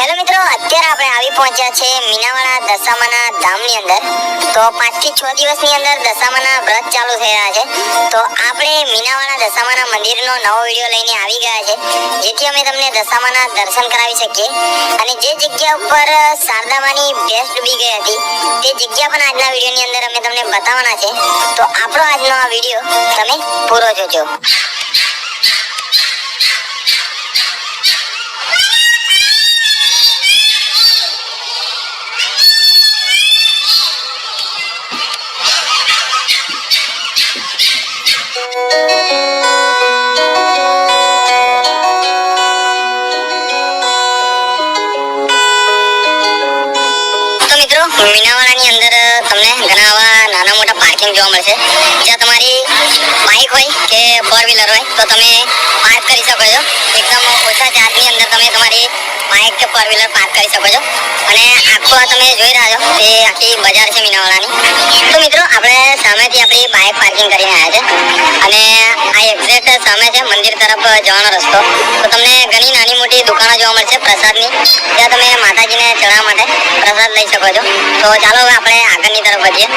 Hello મિત્રો, અત્યારે આપણે આવી પહોંચ્યા છે મીનાવાડા દશામાના ધામની અંદર। તો 5 થી 6 દિવસની અંદર દશામાના વ્રત ચાલુ થઈ રહ્યા છે। તો આપણે મીનાવાડા દશામાના મંદિરનો નવો વિડિયો લઈને આવી ગયા છે, જેથી અમે તમને દશામાના દર્શન કરાવી શકીએ અને જે જગ્યા ઉપર શારદામાની ભેંસ ડૂબી ગઈ હતી તે જગ્યા પણ આજના વિડિયોની અંદર અમે તમને બતાવવાના છે। તો આપણો આજનો આ વિડિયો તમે પૂરો જોજો। મીનાવાડાની અંદર તમને ઘણા આવા નાના મોટા પાર્કિંગ જોવા મળશે, જ્યાં તમારી બાઇક હોય કે 4 વ્હીલર હોય તો તમે પાર્ક કરી શકો છો। એકદમ ઓછા ચાર્જની અંદર તમે તમારી બાઇક કે 4 વ્હીલર પાર્ક કરી શકો છો। અને આખો આ તમે જોઈ રહ્યા છો તે આખી બજાર છે મીનાવાડાની। તો મિત્રો, આપણે સામેથી આપણી બાઇક પાર્કિંગ કરીને આવ્યા છે અને આ એક્ઝેક્ટ સામે છે મંદિર તરફ જવાનો રસ્તો। તો તમને ઘણી નાની મોટી દુકાનો જોવા મળશે પ્રસાદની, ત્યાં તમે માતાજીને ચડાવવા માટે પ્રસાદ લઈ શકો છો। તો ચાલો હવે આપણે આગળની તરફ વધીએ।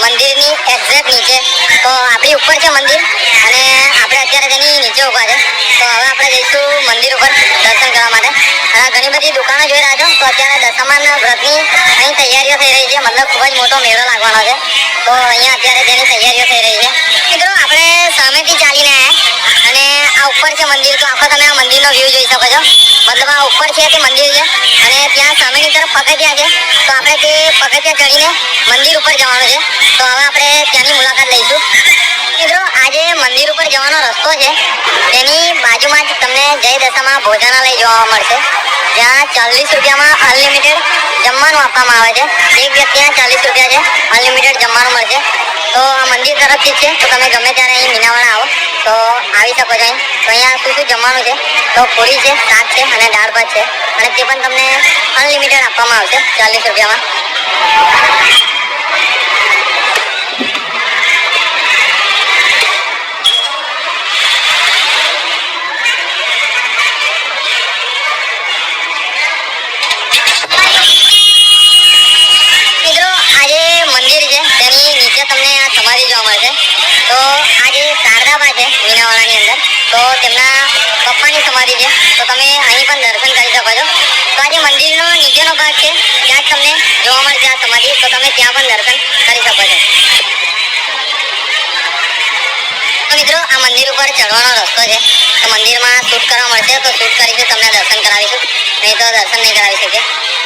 મંદિરની એક્ઝેક્ટ નીચે, તો આપણી ઉપર છે મંદિર અને આપણે અત્યારે તેની નીચે ઊભા છે। તો હવે આપણે જઈશું મંદિર ઉપર દર્શન કરવા માટે। અને ઘણી બધી દુકાનો જોઈ રહ્યા છો। તો અત્યારે દશામાના વ્રતની અહીં તૈયારીઓ થઈ રહી છે, મતલબ ખૂબ જ મોટો મેળો લાગવાનો છે। તો અહીંયા અત્યારે તેની તૈયારીઓ થઈ રહી છે। મિત્રો, આપણે સામેથી ચાલીને આવ્યા અને આ ઉપર છે મંદિર। તો આખો તમે આ મંદિરનો વ્યૂ જોઈ શકો છો, મતલબ આ ઉપર છે તે મંદિર છે અને ત્યાં સામેની તરફ પગથિયા છે। તો આપણે તે પગથિયા ચડીને મંદિર ઉપર જવાનું છે। તો હવે આપણે ત્યાંની મુલાકાત લઈશું। મિત્રો, આજે મંદિર ઉપર જવાનો રસ્તો છે તેની બાજુમાં જ તમને જય દશામાં ભોજનાલય જોવા મળશે, જ્યાં 40 રૂપિયામાં અનલિમિટેડ જમવાનું આપવામાં આવે છે। એક વ્યક્તિના 40 રૂપિયા છે, અનલિમિટેડ જમવાનું મળશે। તો આ મંદિર તરફથી જ છે, તો તમે ગમે ત્યારે અહીં મીનાવાડા આવો તો આવી શકો છો। તો અહીંયા શું શું જમવાનું છે, તો પૂરી છે, શાક છે અને દાળ ભાત છે, અને તે પણ તમને અનલિમિટેડ આપવામાં આવશે 40 રૂપિયામાં। તો આજે શારદાબા છે મીનાવાડાની અંદર, તો તેમના પપ્પાની સમાધિ છે। તો તમે અહીં પણ દર્શન કરી શકો છો। તો આજે મંદિરનો નીચેનો ભાગ છે, ત્યાં જ તમને જોવા મળશે આ સમાધિ। તો તમે ત્યાં પણ દર્શન કરી શકો છો। તો મિત્રો, આ મંદિર ઉપર ચડવાનો રસ્તો છે, તો મંદિરમાં શૂટ કરવા મળશે તો શૂટ કરીશું, તમને દર્શન કરાવીશું, નહીં તો દર્શન નહીં કરાવી શકીએ।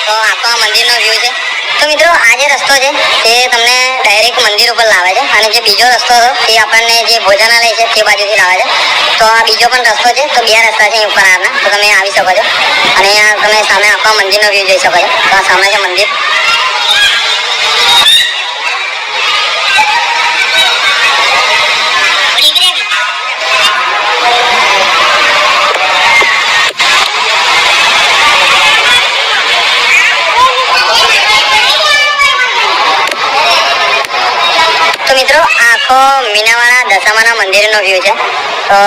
તો આખો આ મંદિરનો વ્યૂ છે। તો મિત્રો, આ જે રસ્તો છે તે તમને ડાયરેક્ટ મંદિર ઉપર લાવે છે, અને જે બીજો રસ્તો હતો તે આપણને જે ભોજનાલય છે તે બાજુથી લાવે છે। તો આ બીજો પણ રસ્તો છે, તો 2 રસ્તા છે ઉપર આવવાના, તો તમે આવી શકો છો। અને અહીંયા તમે સામે આખો મંદિરનો વ્યૂ જોઈ શકો છો। તો આ સામે છે મંદિર। તો મિત્રો, આખો મીનાવાડા દશામાના મંદિરનો વ્યૂ છે। તો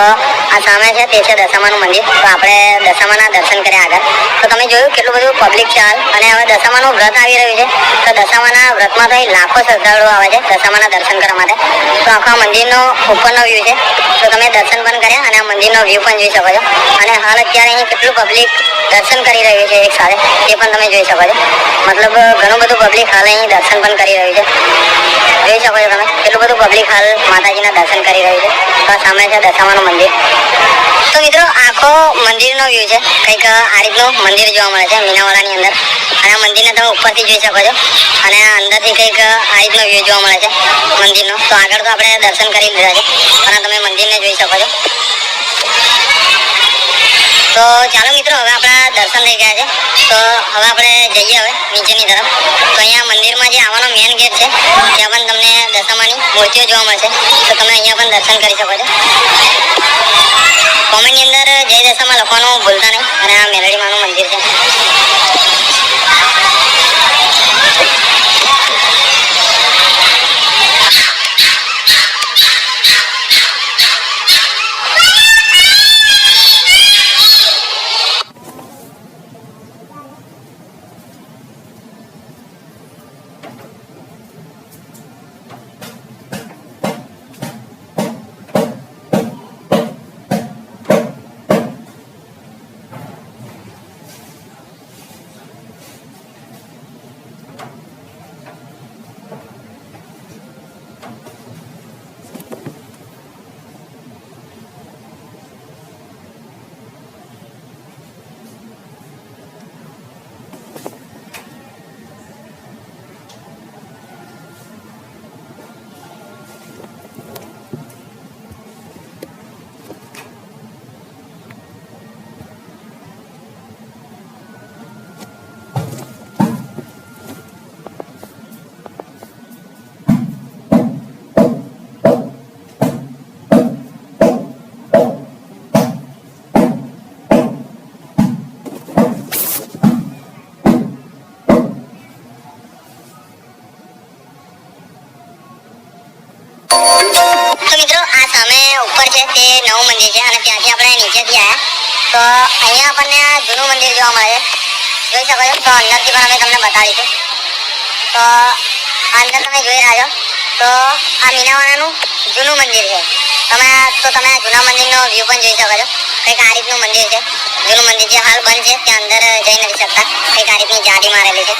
આ સામે છે તે છે દશામાનું મંદિર। તો આપણે દશામાના દર્શન કર્યા આગળ। તો તમે જોયું કેટલું બધું પબ્લિક છે હાલ, અને હવે દશામાનું વ્રત આવી રહ્યું છે। તો દશામાના વ્રતમાં તો લાખો શ્રદ્ધાળુઓ આવે છે દશામાના દર્શન કરવા માટે। તો આખા મંદિરનો ઉપરનો વ્યૂ છે, તો તમે દર્શન પણ કર્યા અને આ મંદિરનો વ્યૂ પણ જોઈ શકો છો। અને હાલ અત્યારે અહીં કેટલું પબ્લિક દર્શન કરી રહ્યું છે એક સાથે, તે પણ તમે જોઈ શકો છો। મતલબ ઘણું બધું પબ્લિક હાલ અહીં દર્શન પણ કરી રહ્યું છે, જોઈ શકો છો તમે કેટલું બધું પબ્લિક હાલ માતાજીના દર્શન કરી રહ્યું છે। તો સામે છે દશામાનું મંદિર। તો મિત્રો, આખો મંદિરનો વ્યૂ છે, કંઈક આ રીતનું મંદિર જોવા મળે છે મીનાવાડાની અંદર। અને આ મંદિરને તમે ઉપરથી જોઈ શકો છો, અને આ અંદરથી કંઈક આ રીતનો વ્યૂ જોવા મળે છે મંદિરનો। તો આગળ તો આપણે દર્શન કરી લીધા છે, અને તમે મંદિરને જોઈ શકો છો। તો ચાલો મિત્રો, હવે આપણા દર્શન થઈ ગયા છે। તો હવે આપણે જઈએ હવે નીચેની તરફ. તો અહીંયા મંદિરમાં જે આવવાનો મેન ગેટ છે ત્યાં પણ તમને દશામાની મૂર્તિઓ જોવા મળશે. તો તમે અહીંયા પણ દર્શન કરી શકો છો. કોમેન્ટની અંદર જય દશામાં લખવાનું ભૂલતા નહીં. અને આ મેલડી માનું મંદિર છે. તો મિત્રો આ સામે ઉપર છે તે નવું મંદિર છે અને ત્યાંથી આપણે નીચેથી આવ્યા. તો અહીંયા આપણને આ જૂનું મંદિર જોવા મળે છે. જોઈ શકો છો. તો અંદરથી પણ અમે તમને બતાવીશું. તો આ અંદર તમે જોઈ રહ્યા છો તો આ મીનાવાળાનું જૂનું મંદિર છે. તમે આ જૂના મંદિરનો વ્યૂ પણ જોઈ શકો છો. કંઈક આ રીતનું મંદિર છે. જૂનું મંદિર જે હાલ બંધ છે ત્યાં અંદર જઈ નથી શકતા. કંઈક આ રીતની જાળી મારેલી છે.